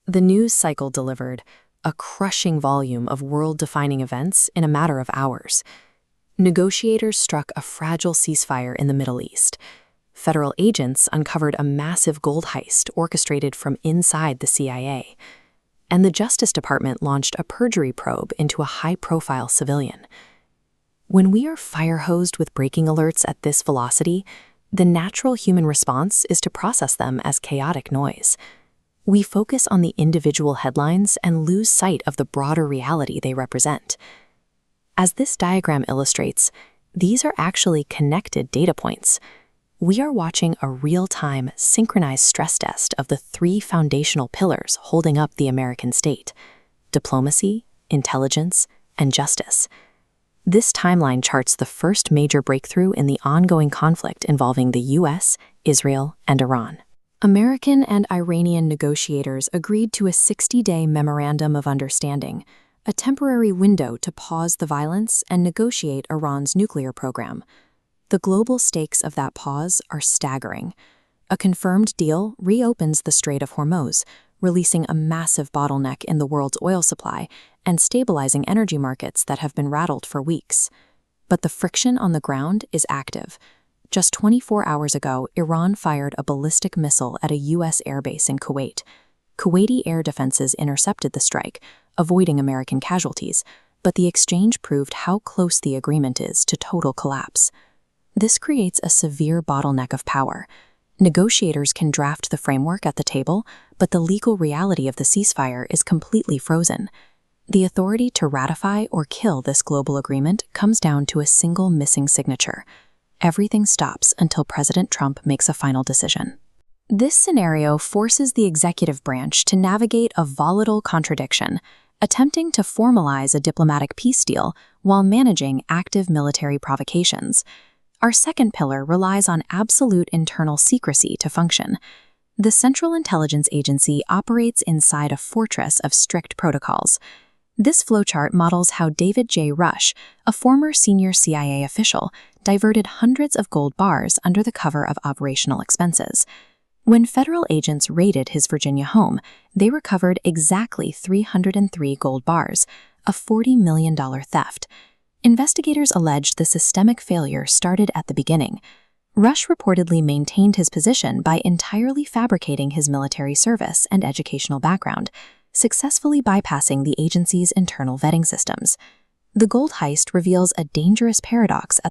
The news cycle delivered a crushing volume of world-defining events in a matter of hours. Negotiators struck a fragile ceasefire in the Middle East. Federal agents uncovered a massive gold heist orchestrated from inside the CIA. And the Justice Department launched a perjury probe into a high-profile civilian. When we are fire-hosed with breaking alerts at this velocity, the natural human response is to process them as chaotic noise. We focus on the individual headlines and lose sight of the broader reality they represent. As this diagram illustrates, these are actually connected data points. We are watching a real-time, synchronized stress test of the three foundational pillars holding up the American state: diplomacy, intelligence, and justice. This timeline charts the first major breakthrough in the ongoing conflict involving the US, Israel, and Iran. American and Iranian negotiators agreed to a 60-day memorandum of understanding, a temporary window to pause the violence and negotiate Iran's nuclear program. The global stakes of that pause are staggering. A confirmed deal reopens the Strait of Hormuz, releasing a massive bottleneck in the world's oil supply and stabilizing energy markets that have been rattled for weeks. But the friction on the ground is active. Just 24 hours ago, Iran fired a ballistic missile at a U.S. airbase in Kuwait. Kuwaiti air defenses intercepted the strike, avoiding American casualties, but the exchange proved how close the agreement is to total collapse. This creates a severe bottleneck of power. Negotiators can draft the framework at the table, but the legal reality of the ceasefire is completely frozen. The authority to ratify or kill this global agreement comes down to a single missing signature. Everything stops until President Trump makes a final decision. This scenario forces the executive branch to navigate a volatile contradiction, attempting to formalize a diplomatic peace deal while managing active military provocations. Our second pillar relies on absolute internal secrecy to function. The Central Intelligence Agency operates inside a fortress of strict protocols. This flowchart models how David J. Rush, a former senior CIA official, diverted hundreds of gold bars under the cover of operational expenses. When federal agents raided his Virginia home, they recovered exactly 303 gold bars, a $40 million theft. Investigators alleged the systemic failure started at the beginning. Rush reportedly maintained his position by entirely fabricating his military service and educational background, successfully bypassing the agency's internal vetting systems. The gold heist reveals a dangerous paradox at